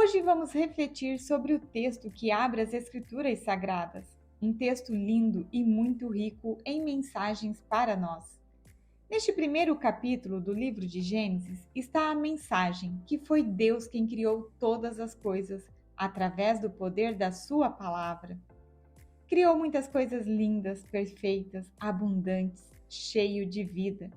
Hoje vamos refletir sobre o texto que abre as Escrituras Sagradas, um texto lindo e muito rico em mensagens para nós. Neste primeiro capítulo do livro de Gênesis está a mensagem que foi Deus quem criou todas as coisas através do poder da sua palavra. Criou muitas coisas lindas, perfeitas, abundantes, cheio de vida,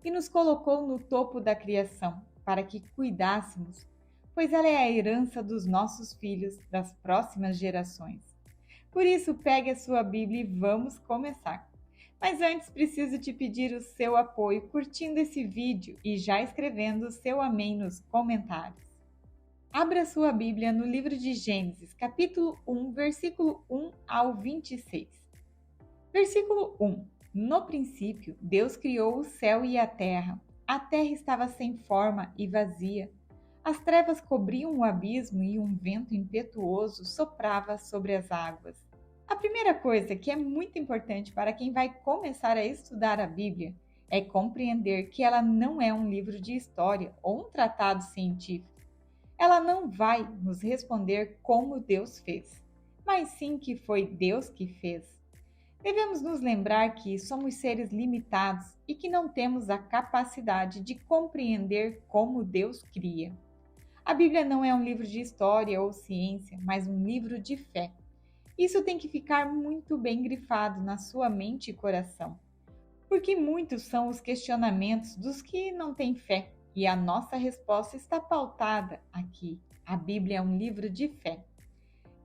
e nos colocou no topo da criação para que cuidássemos, pois ela é a herança dos nossos filhos, das próximas gerações. Por isso, pegue a sua Bíblia e vamos começar. Mas antes preciso te pedir o seu apoio curtindo esse vídeo e já escrevendo o seu amém nos comentários. Abra sua Bíblia no livro de Gênesis, capítulo 1, versículo 1 ao 26. Versículo 1. No princípio, Deus criou o céu e a terra. A terra estava sem forma e vazia. As trevas cobriam o abismo e um vento impetuoso soprava sobre as águas. A primeira coisa que é muito importante para quem vai começar a estudar a Bíblia é compreender que ela não é um livro de história ou um tratado científico. Ela não vai nos responder como Deus fez, mas sim que foi Deus que fez. Devemos nos lembrar que somos seres limitados e que não temos a capacidade de compreender como Deus cria. A Bíblia não é um livro de história ou ciência, mas um livro de fé. Isso tem que ficar muito bem grifado na sua mente e coração, porque muitos são os questionamentos dos que não têm fé, e a nossa resposta está pautada aqui. A Bíblia é um livro de fé.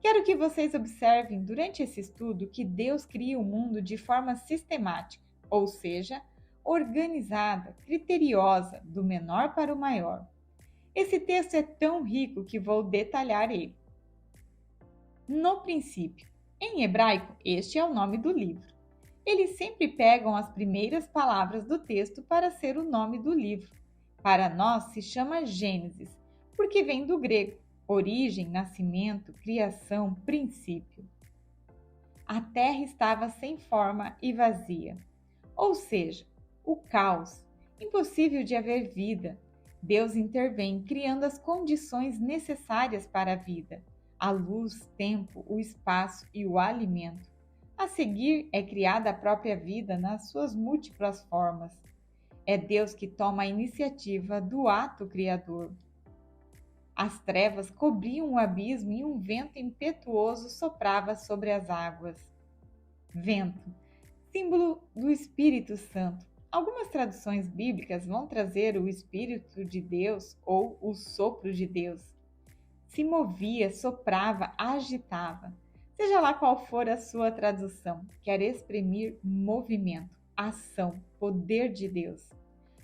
Quero que vocês observem durante esse estudo que Deus cria o mundo de forma sistemática, ou seja, organizada, criteriosa, do menor para o maior. Esse texto é tão rico que vou detalhar ele. No princípio. Em hebraico, este é o nome do livro. Eles sempre pegam as primeiras palavras do texto para ser o nome do livro. Para nós se chama Gênesis, porque vem do grego, origem, nascimento, criação, princípio. A terra estava sem forma e vazia, ou seja, o caos, impossível de haver vida. Deus intervém criando as condições necessárias para a vida, a luz, tempo, o espaço e o alimento. A seguir é criada a própria vida nas suas múltiplas formas. É Deus que toma a iniciativa do ato criador. As trevas cobriam o abismo e um vento impetuoso soprava sobre as águas. Vento, símbolo do Espírito Santo. Algumas traduções bíblicas vão trazer o Espírito de Deus ou o sopro de Deus. Se movia, soprava, agitava. Seja lá qual for a sua tradução, quer exprimir movimento, ação, poder de Deus.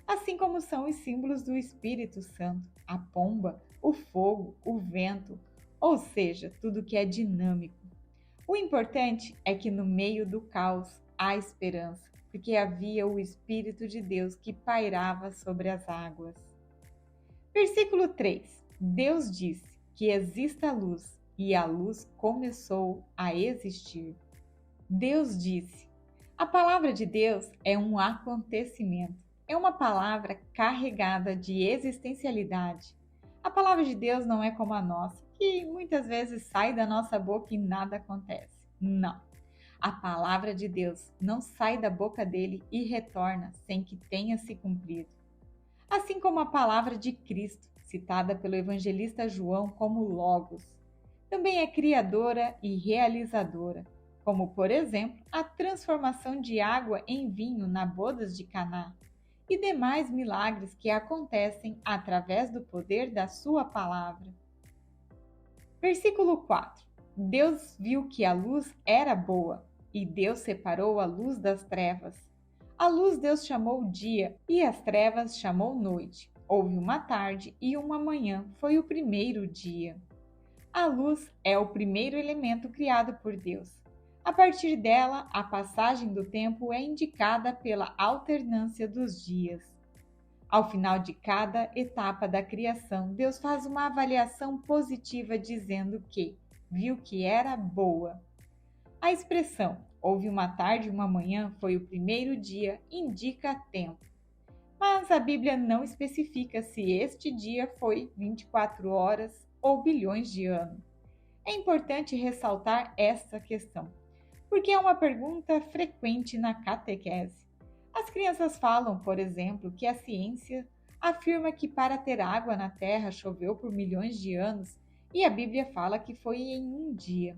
Assim como são os símbolos do Espírito Santo, a pomba, o fogo, o vento, ou seja, tudo que é dinâmico. O importante é que no meio do caos há esperança, porque havia o Espírito de Deus que pairava sobre as águas. Versículo 3. Deus disse que exista luz, e a luz começou a existir. Deus disse. A palavra de Deus é um acontecimento. É uma palavra carregada de existencialidade. A palavra de Deus não é como a nossa, que muitas vezes sai da nossa boca e nada acontece. Não. A palavra de Deus não sai da boca dele e retorna sem que tenha se cumprido. Assim como a palavra de Cristo, citada pelo evangelista João como Logos, também é criadora e realizadora, como, por exemplo, a transformação de água em vinho na bodas de Caná e demais milagres que acontecem através do poder da sua palavra. Versículo 4. Deus viu que a luz era boa, e Deus separou a luz das trevas. A luz Deus chamou dia, e as trevas chamou noite. Houve uma tarde e uma manhã, foi o primeiro dia. A luz é o primeiro elemento criado por Deus. A partir dela, a passagem do tempo é indicada pela alternância dos dias. Ao final de cada etapa da criação, Deus faz uma avaliação positiva dizendo que viu que era boa. A expressão houve uma tarde e uma manhã foi o primeiro dia indica tempo. Mas a Bíblia não especifica se este dia foi 24 horas ou bilhões de anos? É importante ressaltar esta questão, porque é uma pergunta frequente na catequese. As crianças falam, por exemplo, que a ciência afirma que para ter água na Terra choveu por milhões de anos e a Bíblia fala que foi em um dia.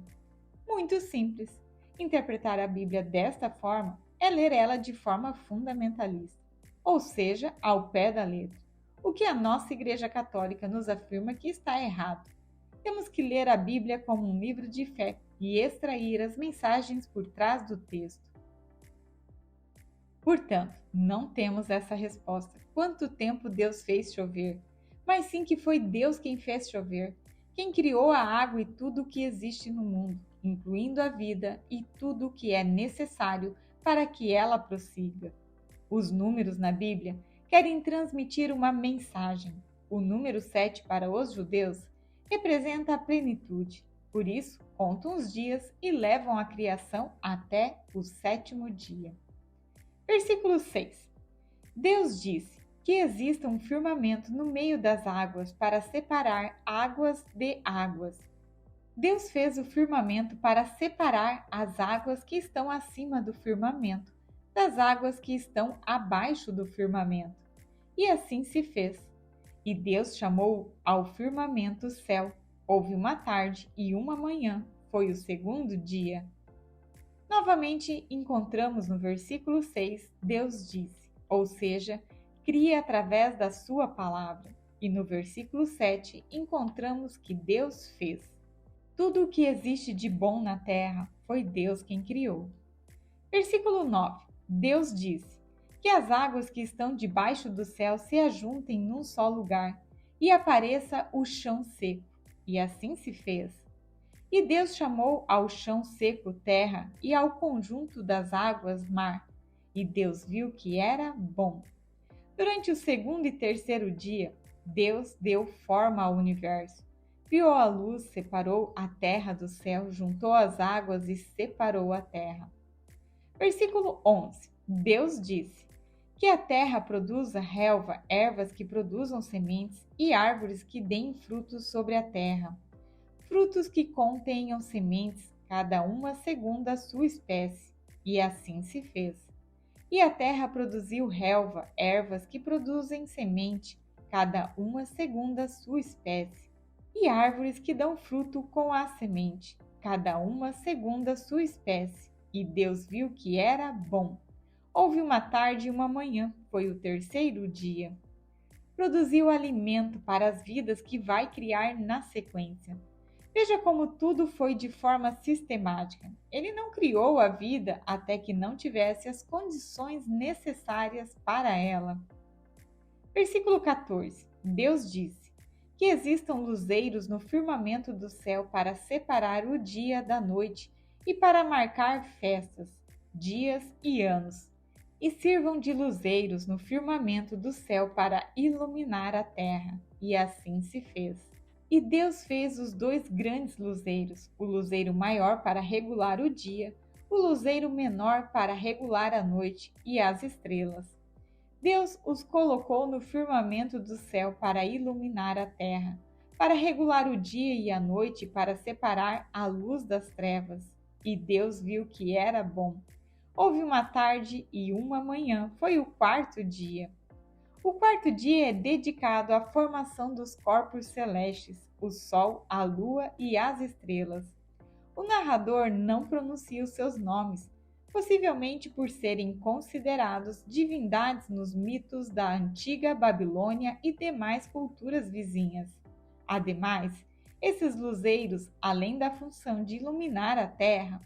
Muito simples. Interpretar a Bíblia desta forma é ler ela de forma fundamentalista, ou seja, ao pé da letra. O que a nossa Igreja Católica nos afirma que está errado. Temos que ler a Bíblia como um livro de fé e extrair as mensagens por trás do texto. Portanto, não temos essa resposta. Quanto tempo Deus fez chover? Mas sim que foi Deus quem fez chover, quem criou a água e tudo o que existe no mundo, incluindo a vida e tudo o que é necessário para que ela prossiga. Os números na Bíblia querem transmitir uma mensagem. O número 7 para os judeus representa a plenitude. Por isso, contam os dias e levam a criação até o sétimo dia. Versículo 6. Deus disse que exista um firmamento no meio das águas para separar águas de águas. Deus fez o firmamento para separar as águas que estão acima do firmamento das águas que estão abaixo do firmamento. E assim se fez. E Deus chamou ao firmamento céu. Houve uma tarde e uma manhã, foi o segundo dia. Novamente encontramos no versículo 6, Deus disse, ou seja, cria através da sua palavra. E no versículo 7 encontramos que Deus fez. Tudo o que existe de bom na terra foi Deus quem criou. Versículo 9, Deus disse que as águas que estão debaixo do céu se ajuntem num só lugar e apareça o chão seco. E assim se fez. E Deus chamou ao chão seco terra e ao conjunto das águas mar. E Deus viu que era bom. Durante o segundo e terceiro dia, Deus deu forma ao universo. Criou a luz, separou a terra do céu, juntou as águas e separou a terra. Versículo 11. Deus disse que a terra produza relva, ervas que produzam sementes e árvores que deem frutos sobre a terra. Frutos que contenham sementes, cada uma segundo a sua espécie. E assim se fez. E a terra produziu relva, ervas que produzem semente, cada uma segundo a sua espécie. E árvores que dão fruto com a semente, cada uma segundo a sua espécie. E Deus viu que era bom. Houve uma tarde e uma manhã, foi o terceiro dia. Produziu alimento para as vidas que vai criar na sequência. Veja como tudo foi de forma sistemática. Ele não criou a vida até que não tivesse as condições necessárias para ela. Versículo 14. Deus disse que existam luzeiros no firmamento do céu para separar o dia da noite e para marcar festas, dias e anos, e sirvam de luzeiros no firmamento do céu para iluminar a terra. E assim se fez. E Deus fez os dois grandes luzeiros, o luzeiro maior para regular o dia, o luzeiro menor para regular a noite e as estrelas. Deus os colocou no firmamento do céu para iluminar a terra, para regular o dia e a noite, para separar a luz das trevas. E Deus viu que era bom. Houve uma tarde e uma manhã, foi o quarto dia. O quarto dia é dedicado à formação dos corpos celestes, o sol, a lua e as estrelas. O narrador não pronuncia os seus nomes, possivelmente por serem considerados divindades nos mitos da antiga Babilônia e demais culturas vizinhas. Ademais, esses luzeiros, além da função de iluminar a terra,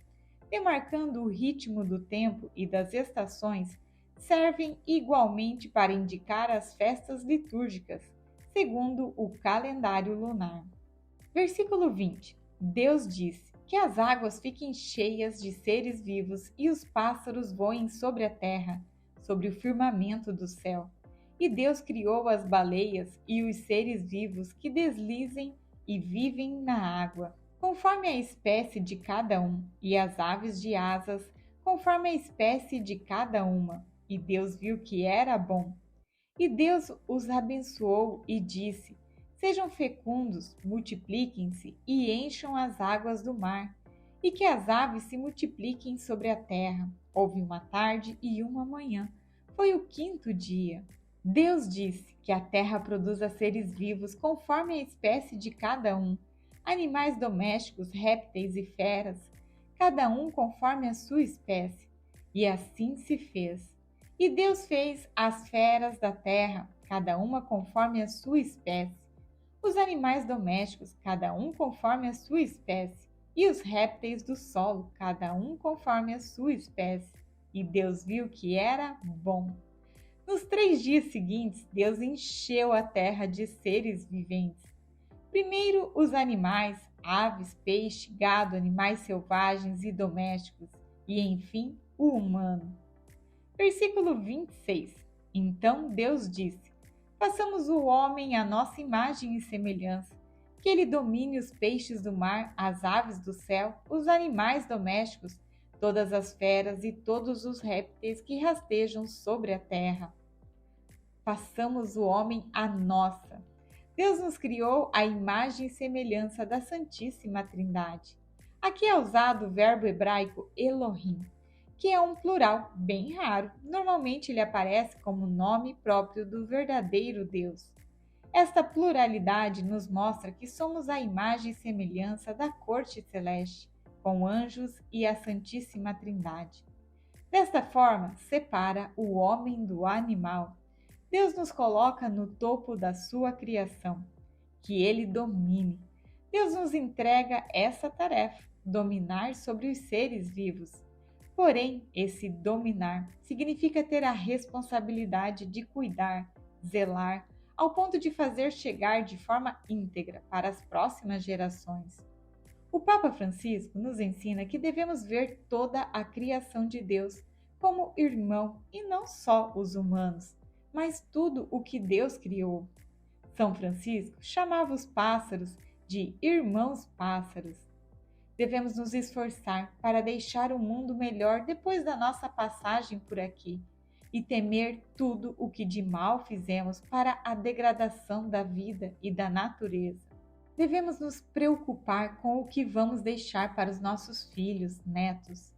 demarcando o ritmo do tempo e das estações, servem igualmente para indicar as festas litúrgicas, segundo o calendário lunar. Versículo 20. Deus disse que as águas fiquem cheias de seres vivos e os pássaros voem sobre a terra, sobre o firmamento do céu. E Deus criou as baleias e os seres vivos que deslizem e vivem na água, conforme a espécie de cada um, e as aves de asas, conforme a espécie de cada uma. E Deus viu que era bom. E Deus os abençoou e disse: Sejam fecundos, multipliquem-se e encham as águas do mar, e que as aves se multipliquem sobre a terra. Houve uma tarde e uma manhã. Foi o quinto dia. Deus disse que a terra produza seres vivos conforme a espécie de cada um, animais domésticos, répteis e feras, cada um conforme a sua espécie. E assim se fez. E Deus fez as feras da terra, cada uma conforme a sua espécie, os animais domésticos, cada um conforme a sua espécie, e os répteis do solo, cada um conforme a sua espécie. E Deus viu que era bom. Nos 3 dias seguintes, Deus encheu a terra de seres viventes. Primeiro os animais, aves, peixe, gado, animais selvagens e domésticos, e enfim o humano. Versículo 26. Então Deus disse: façamos o homem à nossa imagem e semelhança, que ele domine os peixes do mar, as aves do céu, os animais domésticos, todas as feras e todos os répteis que rastejam sobre a terra. Façamos o homem à nossa. Deus nos criou à imagem e semelhança da Santíssima Trindade. Aqui é usado o verbo hebraico Elohim, que é um plural bem raro. Normalmente ele aparece como nome próprio do verdadeiro Deus. Esta pluralidade nos mostra que somos a imagem e semelhança da corte celeste, com anjos e a Santíssima Trindade. Desta forma, separa o homem do animal. Deus nos coloca no topo da sua criação, que ele domine. Deus nos entrega essa tarefa, dominar sobre os seres vivos. Porém, esse dominar significa ter a responsabilidade de cuidar, zelar, ao ponto de fazer chegar de forma íntegra para as próximas gerações. O Papa Francisco nos ensina que devemos ver toda a criação de Deus como irmão e não só os humanos, mas tudo o que Deus criou. São Francisco chamava os pássaros de irmãos pássaros. Devemos nos esforçar para deixar o mundo melhor depois da nossa passagem por aqui e temer tudo o que de mal fizemos para a degradação da vida e da natureza. Devemos nos preocupar com o que vamos deixar para os nossos filhos, netos.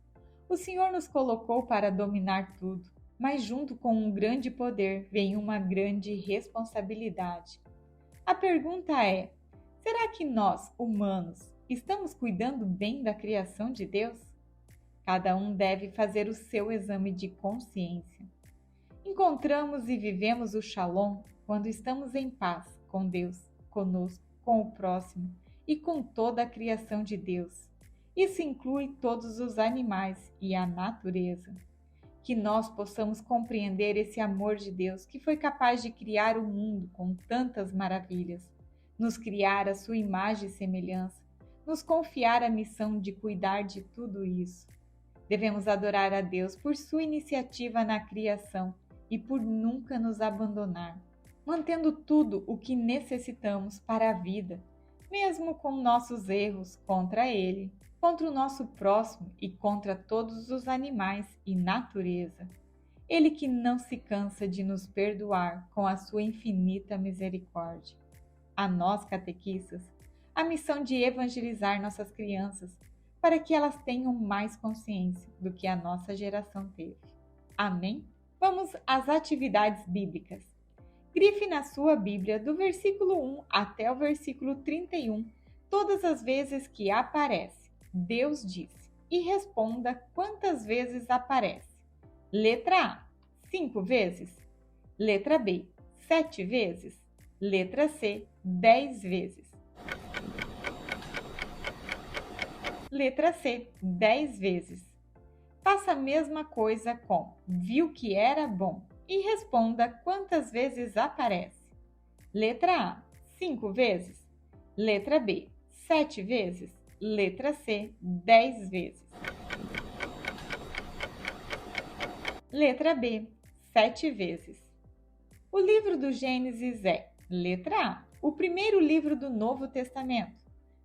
O Senhor nos colocou para dominar tudo, mas junto com um grande poder vem uma grande responsabilidade. A pergunta é: será que nós, humanos, estamos cuidando bem da criação de Deus? Cada um deve fazer o seu exame de consciência. Encontramos e vivemos o Shalom quando estamos em paz com Deus, conosco, com o próximo e com toda a criação de Deus. Isso inclui todos os animais e a natureza. Que nós possamos compreender esse amor de Deus que foi capaz de criar o mundo com tantas maravilhas, nos criar a sua imagem e semelhança, nos confiar a missão de cuidar de tudo isso. Devemos adorar a Deus por sua iniciativa na criação e por nunca nos abandonar, mantendo tudo o que necessitamos para a vida, mesmo com nossos erros contra Ele, contra o nosso próximo e contra todos os animais e natureza. Ele que não se cansa de nos perdoar com a sua infinita misericórdia. A nós, catequistas, a missão de evangelizar nossas crianças para que elas tenham mais consciência do que a nossa geração teve. Amém? Vamos às atividades bíblicas. Grife na sua Bíblia do versículo 1 até o versículo 31, todas as vezes que aparece Deus disse, e responda quantas vezes aparece. Letra A, 5 vezes. Letra B, 7 vezes. Letra C, 10 vezes. Letra C, 10 vezes. Faça a mesma coisa com viu que era bom e responda quantas vezes aparece. Letra A, 5 vezes. Letra B, 7 vezes. Letra C, 10 vezes. Letra B, 7 vezes. O livro do Gênesis é: letra A, o primeiro livro do Novo Testamento.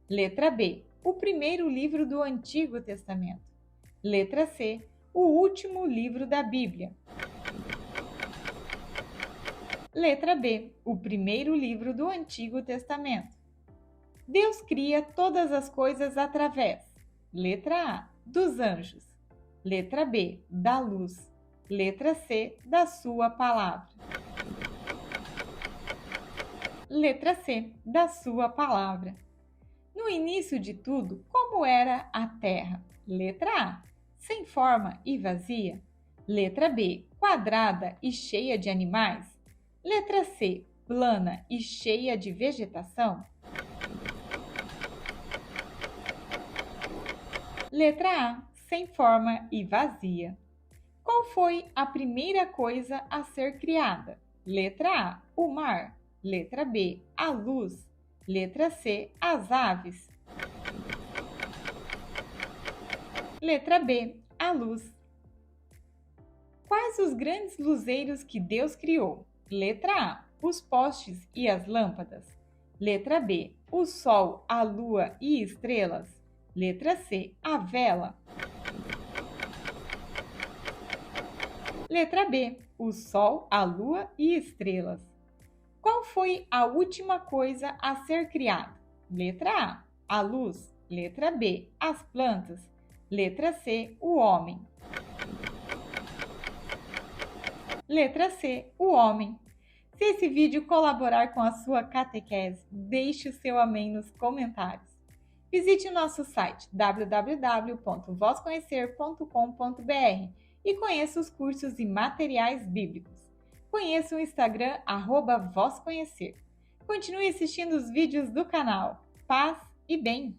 Letra B, o primeiro livro do Antigo Testamento. Letra C, o último livro da Bíblia. Letra B, o primeiro livro do Antigo Testamento. Deus cria todas as coisas através. Letra A, dos anjos. Letra B, da luz. Letra C, da sua palavra. Letra C, da sua palavra. No início de tudo, como era a terra? Letra A, sem forma e vazia. Letra B, quadrada e cheia de animais. Letra C, plana e cheia de vegetação. Letra A, sem forma e vazia. Qual foi a primeira coisa a ser criada? Letra A, o mar. Letra B, a luz. Letra C, as aves. Letra B, a luz. Quais os grandes luzeiros que Deus criou? Letra A, os postes e as lâmpadas. Letra B, o sol, a lua e estrelas. Letra C, a vela. Letra B, o sol, a lua e estrelas. Qual foi a última coisa a ser criada? Letra A, a luz. Letra B, as plantas. Letra C, o homem. Letra C, o homem. Se esse vídeo colaborar com a sua catequese, deixe o seu amém nos comentários. Visite o nosso site www.vozconhecer.com.br e conheça os cursos e materiais bíblicos. Conheça o Instagram @vozconhecer. Continue assistindo os vídeos do canal. Paz e bem!